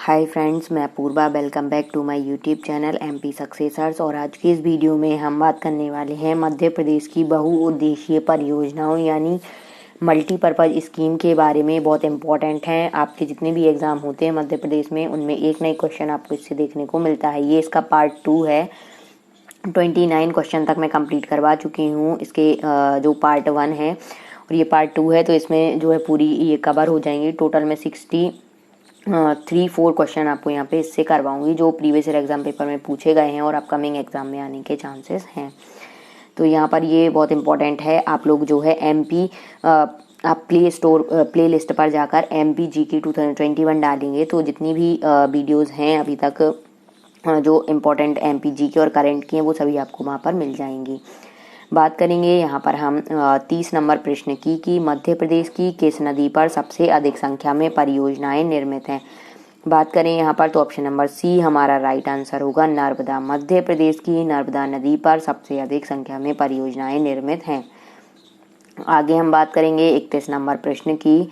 हाय friends, मैं Apoorva. Welcome back to my YouTube channel MP successors. और आज की इस वीडियो में हम बात करने वाले हैं मध्य प्रदेश की बहुउद्देशीय परियोजनाओं यानी मल्टीपर्पज़ स्कीम के बारे में। बहुत इंपॉर्टेंट हैं। आपके जितने भी एग्ज़ाम होते हैं मध्य प्रदेश में उनमें एक नई क्वेश्चन आपको इससे देखने को मिलता है। ये इसका पार्ट 2 है। 29 क्वेश्चन तक मैं कंप्लीट करवा चुकी हूँ। इसके जो पार्ट 1 है और ये पार्ट 2 है, तो इसमें जो है पूरी ये कवर हो जाएंगी। टोटल में 63-4 क्वेश्चन आपको यहाँ पे इससे करवाऊंगी जो प्रीवियस ईयर एग्जाम पेपर में पूछे गए हैं और अपकमिंग एग्जाम में आने के चांसेस हैं। तो यहाँ पर ये बहुत इंपॉर्टेंट है। आप लोग जो है आप प्ले लिस्ट पर जाकर MP GK 2021 डालेंगे तो जितनी भी वीडियोस हैं अभी तक जो इम्पोर्टेंट MP GK और करंट की हैं वो सभी आपको वहाँ पर मिल जाएंगी। बात करेंगे यहाँ पर हम 30 नंबर प्रश्न की कि मध्य प्रदेश की किस नदी पर सबसे अधिक संख्या में परियोजनाएं निर्मित हैं। बात करें यहाँ पर तो ऑप्शन नंबर सी हमारा राइट आंसर होगा, नर्मदा। मध्य प्रदेश की नर्मदा नदी पर सबसे अधिक संख्या में परियोजनाएं निर्मित हैं। आगे हम बात करेंगे 31 नंबर प्रश्न की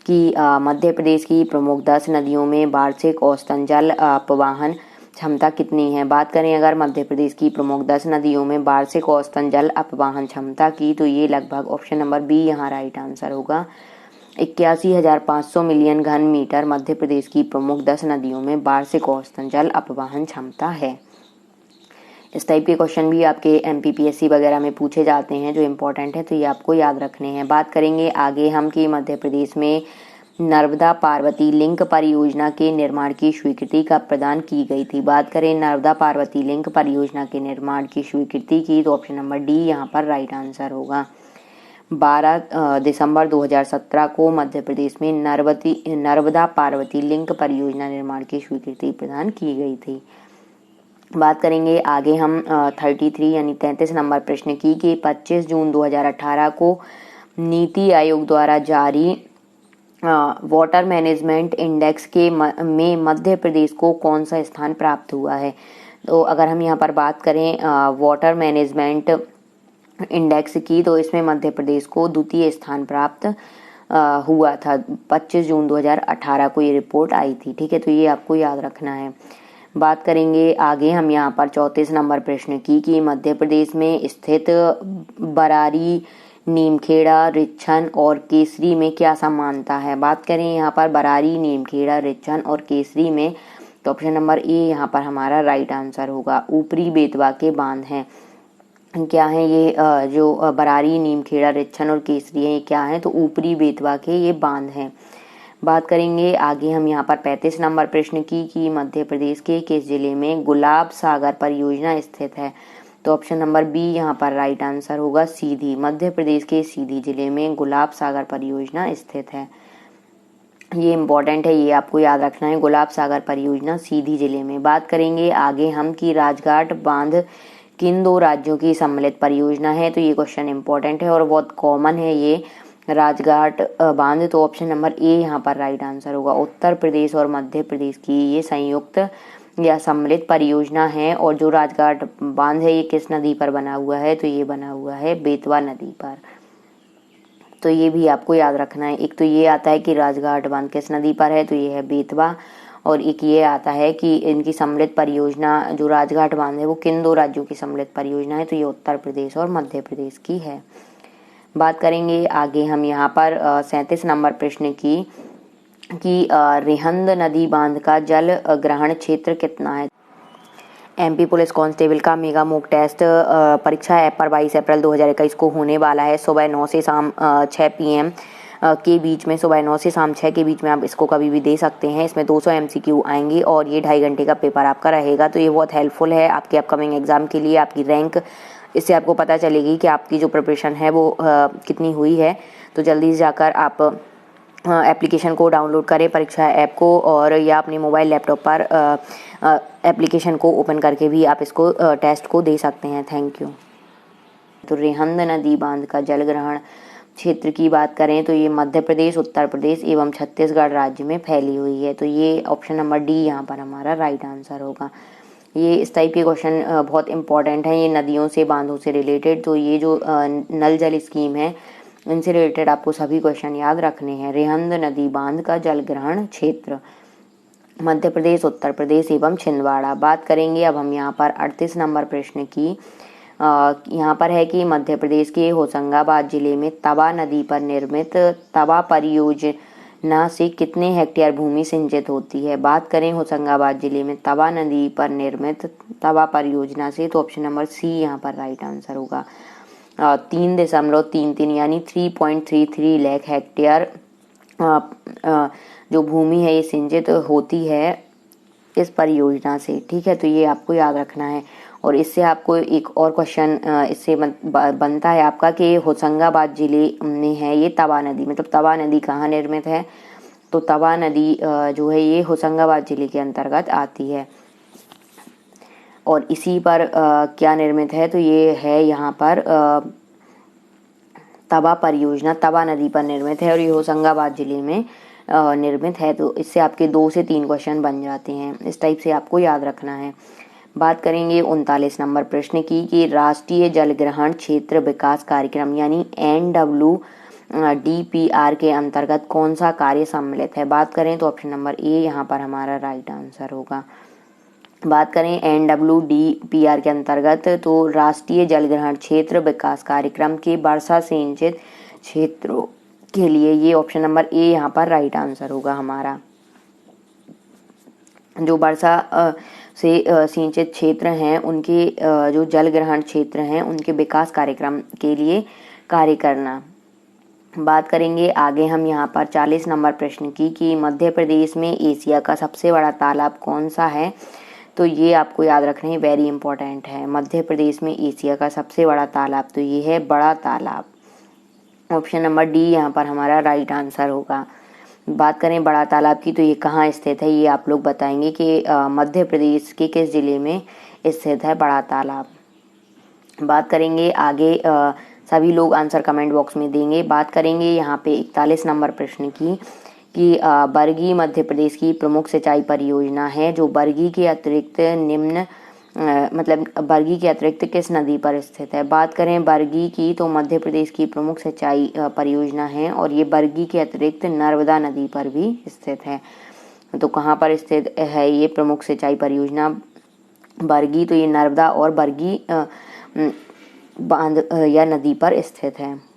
कि मध्य प्रदेश की प्रमुख 10 नदियों में वार्षिक औसतन जल अपवाहन क्षमता कितनी है। बात करें अगर मध्य प्रदेश की प्रमुख 10 नदियों में वार्षिक औसतन जल अपवाहन क्षमता की, तो ये लगभग ऑप्शन नंबर बी यहाँ राइट आंसर होगा, 81,500 मिलियन घन मीटर मध्य प्रदेश की प्रमुख 10 नदियों में वार्षिक औसतन जल अपवाहन क्षमता है। इस टाइप के क्वेश्चन भी आपके MPPSC वगैरह में पूछे जाते हैं जो इम्पोर्टेंट है, तो ये आपको याद रखने हैं। बात करेंगे आगे हम कि मध्य प्रदेश में नर्मदा पार्वती लिंक परियोजना के निर्माण की स्वीकृति कब प्रदान की गई थी। बात करें नर्मदा पार्वती लिंक परियोजना के निर्माण की स्वीकृति की, तो ऑप्शन नंबर डी यहाँ पर राइट आंसर होगा। 12 दिसंबर 2017 को मध्य प्रदेश में नर्मदा पार्वती लिंक परियोजना निर्माण की स्वीकृति प्रदान की गई थी। बात करेंगे आगे हम 33 यानी 33 नंबर प्रश्न की कि 25 जून 2018 को नीति आयोग द्वारा जारी वाटर मैनेजमेंट इंडेक्स में मध्य प्रदेश को कौन सा स्थान प्राप्त हुआ है। तो अगर हम यहाँ पर बात करें वाटर मैनेजमेंट इंडेक्स की, तो इसमें मध्य प्रदेश को द्वितीय स्थान प्राप्त हुआ था। 25 जून 2018 को ये रिपोर्ट आई थी। ठीक है, तो ये आपको याद रखना है। बात करेंगे आगे हम यहाँ पर 34 नंबर प्रश्न की कि मध्य प्रदेश में स्थित बरारी, नीमखेड़ा, रिच्छन और केसरी में क्या समानता है। बात करें यहाँ पर बरारी, नीमखेड़ा, रिच्छन और केसरी में, तो ऑप्शन नंबर ए यहाँ पर हमारा राइट आंसर होगा, ऊपरी बेतवा के बांध हैं। क्या है ये जो बरारी, नीमखेड़ा, रिच्छन और केसरी है, ये क्या है, तो ऊपरी बेतवा के ये बांध हैं। बात करेंगे आगे हम यहाँ पर 35 नंबर प्रश्न की कि मध्य प्रदेश के किस जिले में गुलाब सागर परियोजना स्थित है। तो ऑप्शन नंबर बी यहाँ पर राइट आंसर होगा, सीधी। मध्य प्रदेश के सीधी जिले में गुलाब सागर परियोजना स्थित है। ये इम्पोर्टेंट है, ये आपको याद रखना है, गुलाब सागर परियोजना सीधी जिले में। बात करेंगे आगे हम कि राजघाट बांध किन 2 राज्यों की सम्मिलित परियोजना है। तो ये क्वेश्चन इम्पोर्टेंट है और बहुत कॉमन है ये राजघाट बांध, तो ऑप्शन नंबर ए यहाँ पर राइट आंसर होगा, उत्तर प्रदेश और मध्य प्रदेश की ये संयुक्त या सम्मिलित परियोजना है। और जो राजघाट बांध है ये किस नदी पर बना हुआ है, तो ये बना हुआ है बेतवा नदी पर। तो ये भी आपको याद रखना है। एक तो ये आता है कि राजघाट बांध किस नदी पर है, तो ये है बेतवा। और एक ये आता है कि इनकी सम्मिलित परियोजना जो राजघाट बांध है वो किन 2 राज्यों की सम्मिलित परियोजना है, तो ये उत्तर प्रदेश और मध्य प्रदेश की है। बात करेंगे आगे हम यहाँ पर 37 नंबर प्रश्न की कि रिहंद नदी बांध का जल ग्रहण क्षेत्र कितना है। MP पुलिस कांस्टेबल का मेगा मॉक टेस्ट परीक्षा ऐप पर 22 अप्रैल 2021 को होने वाला है। सुबह 9 से शाम 6 PM के बीच में, सुबह 9 से शाम 6 के बीच में आप इसको कभी भी दे सकते हैं। इसमें 200 MCQ आएंगे और ये 2.5 घंटे का पेपर आपका रहेगा। तो ये बहुत हेल्पफुल है आपके अपकमिंग एग्जाम के लिए, आपकी रैंक, इससे आपको पता चलेगी कि आपकी जो प्रिपरेशन है वो कितनी हुई है। तो जल्दी से जाकर आप एप्लीकेशन को डाउनलोड करें, परीक्षा ऐप को, और या अपने मोबाइल लैपटॉप पर एप्लीकेशन को ओपन करके भी आप इसको टेस्ट को दे सकते हैं। Thank you. तो रिहंद नदी बांध का जल ग्रहण क्षेत्र की बात करें तो ये मध्य प्रदेश, उत्तर प्रदेश एवं छत्तीसगढ़ राज्य में फैली हुई है। तो ये ऑप्शन नंबर डी यहाँ पर हमारा राइट आंसर होगा। ये इस टाइप के क्वेश्चन बहुत इंपॉर्टेंट हैं, ये नदियों से, बांधों से रिलेटेड। तो ये जो नल जल स्कीम है इनसे रिलेटेड आपको सभी क्वेश्चन याद रखने हैं। रिहंद नदी बांध का जल ग्रहण क्षेत्र। मध्य प्रदेश, उत्तर प्रदेश एवं छिंदवाड़ा। बात करेंगे अब हम यहाँ पर 38 नंबर प्रश्न की। यहाँ पर है कि मध्य प्रदेश के होशंगाबाद जिले में तवा नदी पर निर्मित तवा परियोजना से कितने हेक्टेयर भूमि सिंचित होती है। बात करें होशंगाबाद जिले में तवा नदी पर निर्मित तवा परियोजना से, तो ऑप्शन नंबर सी यहाँ पर राइट आंसर होगा। 3.33 यानी 3.33 लाख हेक्टेयर जो भूमि है ये सिंचित होती है इस परियोजना से। ठीक है, तो ये आपको याद रखना है। और इससे आपको एक और क्वेश्चन इससे बनता है आपका कि होशंगाबाद जिले में है ये तवा नदी, मतलब तवा नदी कहाँ निर्मित है, तो तवा नदी जो है ये होशंगाबाद जिले के अंतर्गत आती है। और इसी पर क्या निर्मित है, तो ये है यहाँ पर तवा परियोजना तवा नदी पर निर्मित है और ये होशंगाबाद जिले में निर्मित है। तो इससे आपके 2 से 3 क्वेश्चन बन जाते हैं, इस टाइप से आपको याद रखना है। बात करेंगे 39 नंबर प्रश्न की कि राष्ट्रीय जल ग्रहण क्षेत्र विकास कार्यक्रम यानी NWDPR के अंतर्गत कौन सा कार्य सम्मिलित है। बात करें तो ऑप्शन नंबर ए यहाँ पर हमारा राइट आंसर होगा। बात करें NWDPR के अंतर्गत, तो राष्ट्रीय जल ग्रहण क्षेत्र विकास कार्यक्रम के वर्षा सिंचित क्षेत्रों के लिए ये ऑप्शन नंबर ए यहाँ पर राइट आंसर होगा हमारा। जो वर्षा से सिंचित क्षेत्र हैं उनके जो जल ग्रहण क्षेत्र हैं उनके विकास कार्यक्रम के लिए कार्य करना। बात करेंगे आगे हम यहाँ पर 40 नंबर प्रश्न की कि मध्य प्रदेश में एशिया का सबसे बड़ा तालाब कौन सा है। तो ये आपको याद रखना है, वेरी इंपॉर्टेंट है। मध्य प्रदेश में एशिया का सबसे बड़ा तालाब तो ये है बड़ा तालाब। ऑप्शन नंबर डी यहाँ पर हमारा राइट आंसर होगा। बात करें बड़ा तालाब की, तो ये कहाँ स्थित है, ये आप लोग बताएंगे कि मध्य प्रदेश के किस जिले में स्थित है बड़ा तालाब। बात करेंगे आगे, सभी लोग आंसर कमेंट बॉक्स में देंगे। बात करेंगे यहाँ पे 41 नंबर प्रश्न की कि बरगी मध्य प्रदेश की प्रमुख सिंचाई परियोजना है जो बरगी के अतिरिक्त बरगी के अतिरिक्त किस नदी पर स्थित है। बात करें बरगी की, तो मध्य प्रदेश की प्रमुख सिंचाई परियोजना है और ये बरगी के अतिरिक्त नर्मदा नदी पर भी स्थित है। तो कहाँ पर स्थित है ये प्रमुख सिंचाई परियोजना बरगी, तो ये नर्मदा और बरगी बांध या नदी पर स्थित है।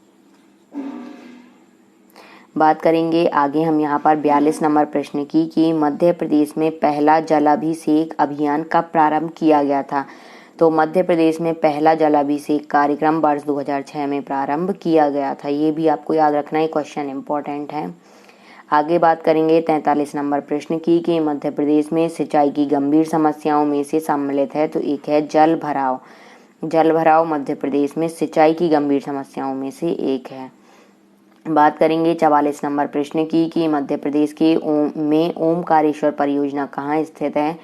बात करेंगे आगे हम यहाँ पर 42 नंबर प्रश्न की कि मध्य प्रदेश में पहला जलाभिषेक अभियान कब प्रारंभ किया गया था। तो मध्य प्रदेश में पहला जलाभिषेक कार्यक्रम वर्ष 2006 में प्रारंभ किया गया था। ये भी आपको याद रखना है, क्वेश्चन इंपॉर्टेंट है। आगे बात करेंगे 43 नंबर प्रश्न की कि मध्य प्रदेश में सिंचाई की गंभीर समस्याओं में से सम्मिलित है, तो एक है जल भराव। जल भराव मध्य प्रदेश में सिंचाई की गंभीर समस्याओं में से एक है। बात करेंगे 44 नंबर प्रश्न की कि मध्य प्रदेश के ओमकारेश्वर परियोजना कहाँ स्थित है।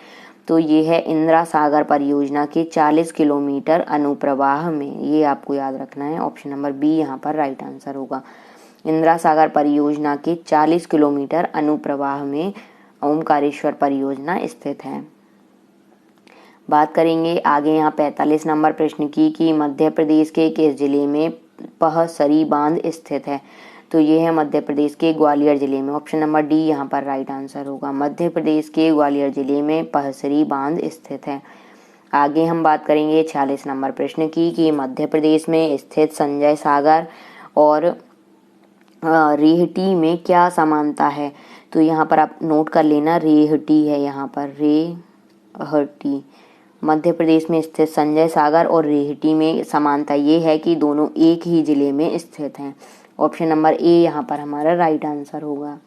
तो ये है इंदिरा सागर परियोजना के 40 किलोमीटर अनुप्रवाह में। ये आपको याद रखना है, ऑप्शन नंबर बी यहाँ पर राइट आंसर होगा। इंदिरा सागर परियोजना के 40 किलोमीटर अनुप्रवाह में ओमकारेश्वर परियोजना स्थित है। बात करेंगे आगे यहाँ 45 नंबर प्रश्न की कि मध्य प्रदेश के किस जिले में पहसरी बांध स्थित है। तो ये है मध्य प्रदेश के ग्वालियर जिले में। ऑप्शन नंबर डी यहाँ पर राइट आंसर होगा। मध्य प्रदेश के ग्वालियर जिले में पहसरी बांध स्थित है। आगे हम बात करेंगे 46 नंबर प्रश्न की कि मध्य प्रदेश में स्थित संजय सागर और रेहटी में क्या समानता है। तो यहाँ पर आप नोट कर लेना, रेहटी है यहाँ पर, रेहटी। मध्य प्रदेश में स्थित संजय सागर और रेहटी में समानता ये है कि दोनों एक ही जिले में स्थित हैं। ऑप्शन नंबर ए यहाँ पर हमारा राइट आंसर होगा।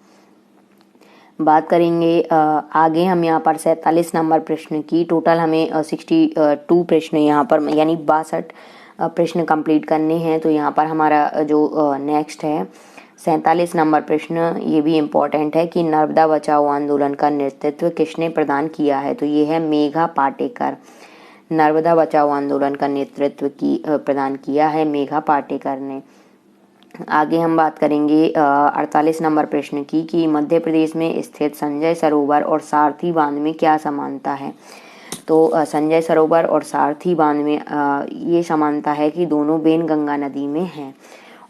बात करेंगे आगे हम यहाँ पर 47 नंबर प्रश्न की। टोटल हमें 62 प्रश्न यहाँ पर यानी 62 प्रश्न कंप्लीट करने हैं। तो यहाँ पर हमारा जो नेक्स्ट है 47 नंबर प्रश्न, ये भी इम्पोर्टेंट है कि नर्मदा बचाओ आंदोलन का नेतृत्व किसने प्रदान किया है। तो ये है मेघा पाटेकर। नर्मदा बचाओ आंदोलन का नेतृत्व प्रदान किया है मेघा पाटेकर ने। आगे हम बात करेंगे 48 नंबर प्रश्न की कि मध्य प्रदेश में स्थित संजय सरोवर और सारथी बांध में क्या समानता है। तो संजय सरोवर और सारथी बांध में ये समानता है कि दोनों वेनगंगा नदी में हैं।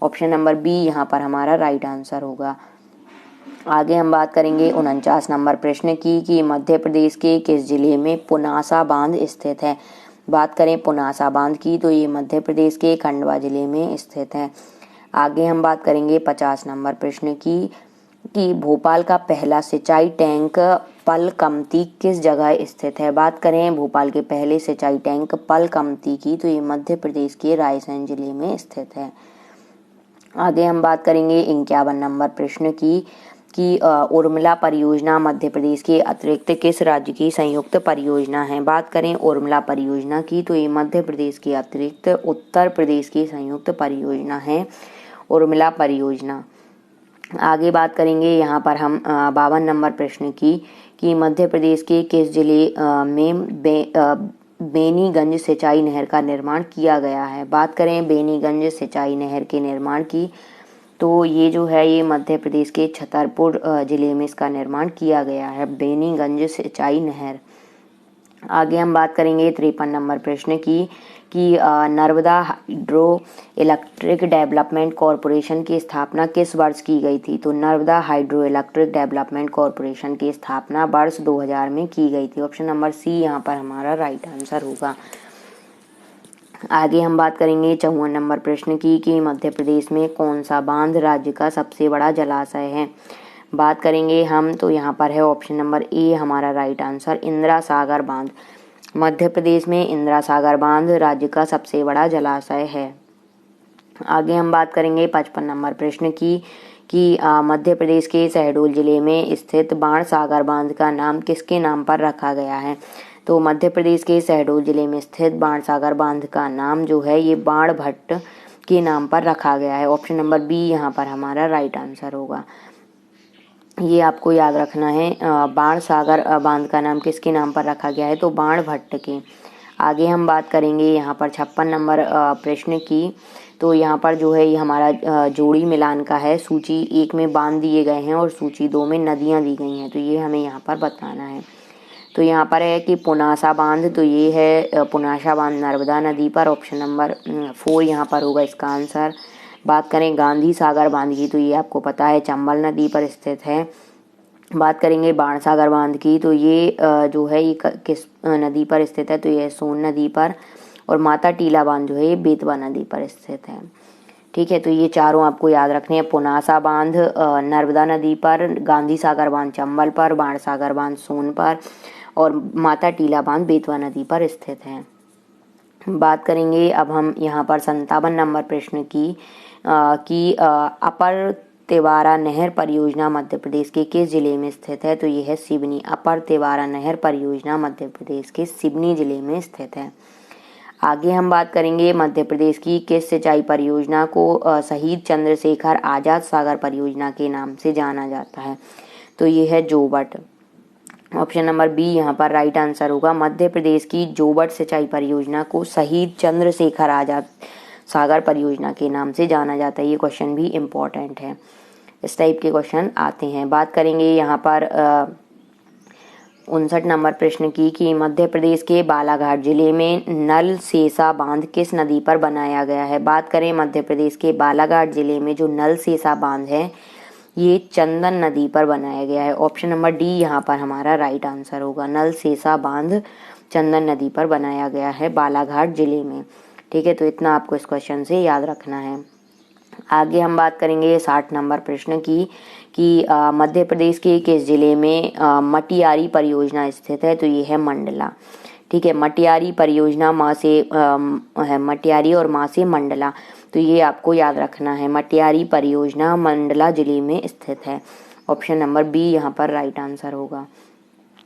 ऑप्शन नंबर बी यहाँ पर हमारा राइट आंसर होगा। आगे हम बात करेंगे 49 नंबर प्रश्न की कि मध्य प्रदेश के किस जिले में पुनासा बांध स्थित है। बात करें पुनासा बांध की तो ये मध्य प्रदेश के खंडवा जिले में स्थित है। आगे हम बात करेंगे 50 नंबर प्रश्न की कि भोपाल का पहला सिंचाई टैंक पलकमती किस जगह स्थित है। बात करें भोपाल के पहले सिंचाई टैंक पलकमती की तो ये मध्य प्रदेश के रायसेन जिले में स्थित है। आगे हम बात करेंगे 51 नंबर प्रश्न की कि उर्मिला परियोजना मध्य प्रदेश के अतिरिक्त किस राज्य की संयुक्त परियोजना है। बात करें उर्मिला परियोजना की तो ये मध्य प्रदेश के अतिरिक्त उत्तर प्रदेश की संयुक्त परियोजना है उर्मिला परियोजना। आगे बात करेंगे यहाँ पर हम 52 नंबर प्रश्न की कि मध्य प्रदेश के किस जिले में बेनीगंज सिंचाई नहर का निर्माण किया गया है। बात करें बेनीगंज सिंचाई नहर के निर्माण की तो ये जो है ये मध्य प्रदेश के छतरपुर जिले में इसका निर्माण किया गया है बेनीगंज सिंचाई नहर। आगे हम बात करेंगे 53 नंबर प्रश्न की कि Narmada hydro electric development corporation की स्थापना किस वर्ष की गई थी। तो Narmada hydro electric development corporation की स्थापना वर्ष 2000 में की गई थी। ऑप्शन नंबर सी यहाँ पर हमारा राइट आंसर होगा। आगे हम बात करेंगे 54 नंबर प्रश्न की कि मध्य प्रदेश में कौन सा बांध राज्य का सबसे बड़ा जलाशय है। बात करेंगे हम तो यहाँ पर है ऑप्शन नंबर ए हमारा राइट आंसर इंदिरा सागर बांध। मध्य प्रदेश में इंदिरा सागर बांध राज्य का सबसे बड़ा जलाशय है। आगे हम बात करेंगे 55 नंबर प्रश्न की कि मध्य प्रदेश के शहडोल जिले में स्थित बाणसागर बांध का नाम किसके नाम पर रखा गया है। तो मध्य प्रदेश के शहडोल जिले में स्थित बाणसागर बांध का नाम जो है ये बाणभट्ट के नाम पर रखा गया है। ऑप्शन नंबर बी यहाँ पर हमारा राइट आंसर होगा। ये आपको याद रखना है बाणसागर बांध का नाम किसके नाम पर रखा गया है तो बाणभट्ट के। आगे हम बात करेंगे यहाँ पर 56 नंबर प्रश्न की तो यहाँ पर जो है ये हमारा जोड़ी मिलान का है। सूची 1 में बांध दिए गए हैं और सूची 2 में नदियाँ दी गई हैं तो ये हमें यहाँ पर बताना है। तो यहाँ पर है कि पुनासा बांध तो ये है पुनासा बांध नर्मदा नदी पर। ऑप्शन नंबर 4 यहाँ पर होगा इसका आंसर। बात करें गांधी सागर बांध की तो ये आपको पता है चंबल नदी पर स्थित है। बात करेंगे बाणसागर बांध की तो ये जो है ये किस नदी पर स्थित है तो ये सोन नदी पर। और माता टीला बांध जो है ये बेतवा नदी पर स्थित है। ठीक है, तो ये चारों आपको याद रखने हैं। पुनासा बांध नर्मदा नदी पर, गांधी सागर बांध चंबल पर, बाणसागर बांध सोन पर और माता टीला बांध बेतवा नदी पर स्थित है। बात करेंगे अब हम यहाँ पर 57 नंबर प्रश्न की अपर तिवारा नहर परियोजना मध्य प्रदेश के किस जिले में स्थित है तो ये है सिवनी। अपर तिवारा नहर परियोजना मध्य प्रदेश के सिवनी जिले में स्थित है। आगे हम बात करेंगे मध्य प्रदेश की किस सिंचाई परियोजना को शहीद चंद्रशेखर आजाद सागर परियोजना के नाम से जाना जाता है तो ये है जोबट। ऑप्शन नंबर बी यहाँ पर राइट आंसर होगा। मध्य प्रदेश की जोबट सिंचाई परियोजना को शहीद चंद्रशेखर आजाद सागर परियोजना के नाम से जाना जाता है। ये क्वेश्चन भी इम्पोर्टेंट है, इस टाइप के क्वेश्चन आते हैं। बात करेंगे यहाँ पर 59 नंबर प्रश्न की कि मध्य प्रदेश के बालाघाट जिले में नल सेसा बांध किस नदी पर बनाया गया है। बात करें मध्य प्रदेश के बालाघाट जिले में जो नल सेसा बांध है ये चंदन नदी पर बनाया गया है। ऑप्शन नंबर डी यहाँ पर हमारा राइट आंसर होगा। नल सेसा बांध चंदन नदी पर बनाया गया है बालाघाट जिले में। ठीक है, तो इतना आपको इस क्वेश्चन से याद रखना है। आगे हम बात करेंगे 60 नंबर प्रश्न की कि मध्य प्रदेश के किस जिले में मटियारी परियोजना स्थित है तो ये है मंडला। ठीक है, मटियारी परियोजना माँ से है मटियारी और माँ से मंडला, तो ये आपको याद रखना है। मटियारी परियोजना मंडला जिले में स्थित है। ऑप्शन नंबर बी यहाँ पर राइट आंसर होगा।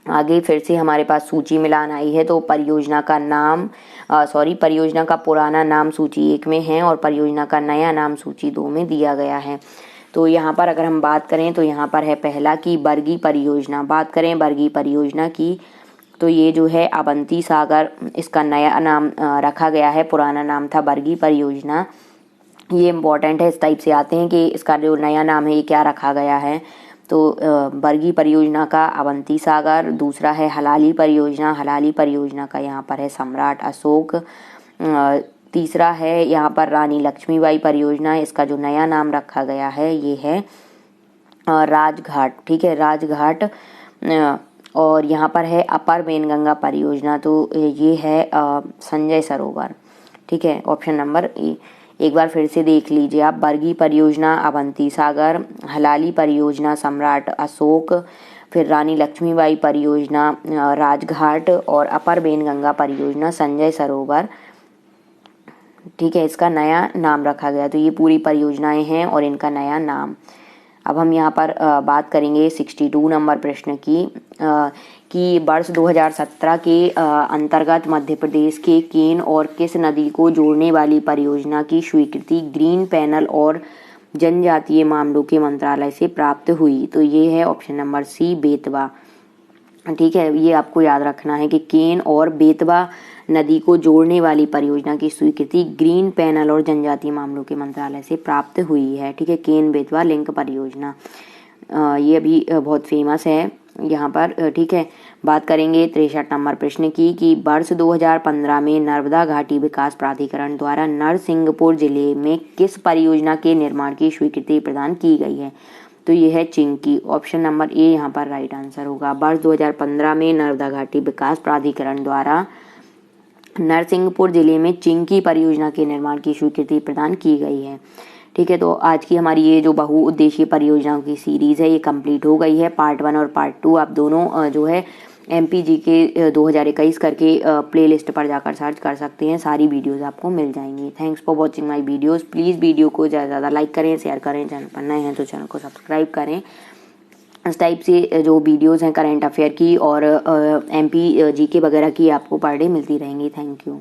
आगे फिर से हमारे पास सूची मिलान आई है तो परियोजना का नाम परियोजना का पुराना नाम सूची 1 में है और परियोजना का नया नाम सूची 2 में दिया गया है। तो यहाँ पर अगर हम बात करें तो यहाँ पर है पहला की बरगी परियोजना। बात करें बरगी परियोजना की तो ये जो है अवंती सागर इसका नया नाम रखा गया है, पुराना नाम था बरगी परियोजना। ये इम्पोर्टेंट है, इस टाइप से आते हैं कि इसका जो नया नाम है ये क्या रखा गया है। तो बरगी परियोजना का अवंती सागर, दूसरा है हलाली परियोजना। हलाली परियोजना का यहाँ पर है सम्राट अशोक। तीसरा है यहाँ पर रानी लक्ष्मीबाई परियोजना, इसका जो नया नाम रखा गया है ये है राजघाट, ठीक है, राजघाट। और यहाँ पर है अपर वेनगंगा परियोजना, तो ये है संजय सरोवर, ठीक है, ऑप्शन नंबर ए। एक बार फिर से देख लीजिए आप, बरगी परियोजना अवंती सागर, हलाली परियोजना सम्राट अशोक, फिर रानी लक्ष्मीबाई परियोजना राजघाट, और अपर वेनगंगा परियोजना संजय सरोवर, ठीक है, इसका नया नाम रखा गया। तो ये पूरी परियोजनाएं हैं और इनका नया नाम। अब हम यहाँ पर बात करेंगे 62 नंबर प्रश्न की, कि वर्ष 2017 के अंतर्गत मध्य प्रदेश के केन और किस नदी को जोड़ने वाली परियोजना की स्वीकृति ग्रीन पैनल और जनजातीय मामलों के मंत्रालय से प्राप्त हुई। तो ये है ऑप्शन नंबर सी, बेतवा, ठीक है। ये आपको याद रखना है कि केन और बेतवा नदी को जोड़ने वाली परियोजना की स्वीकृति ग्रीन पैनल और जनजातीय मामलों के मंत्रालय से प्राप्त हुई है, ठीक है, केन बेतवा लिंक परियोजना। ये अभी बहुत फेमस है यहाँ पर, ठीक है। बात करेंगे 63 नंबर प्रश्न की, कि वर्ष 2015 में नर्मदा घाटी विकास प्राधिकरण द्वारा नरसिंहपुर जिले में किस परियोजना के निर्माण की स्वीकृति प्रदान की गई है। तो ये है चिंकी, ऑप्शन नंबर ए यहाँ पर राइट आंसर होगा। वर्ष 2015 में नर्मदा घाटी विकास प्राधिकरण द्वारा नरसिंहपुर जिले में चिंकी परियोजना के निर्माण की स्वीकृति प्रदान की गई है, ठीक है। तो आज की हमारी ये जो बहुउद्देशीय परियोजनाओं की सीरीज है ये कंप्लीट हो गई है। पार्ट 1 और पार्ट 2 आप दोनों जो है MPG के 2021 करके प्लेलिस्ट पर जाकर सर्च कर सकते हैं, सारी वीडियोस आपको मिल जाएंगी। Thanks for watching my videos. Please video को ज़्यादा से ज़्यादा लाइक करें, शेयर करें, चैनल पर नए हैं तो चैनल को सब्सक्राइब करें। इस टाइप से जो वीडियोस हैं करंट अफेयर की और MP GK वगैरह की आपको पर डे मिलती रहेंगी। Thank you.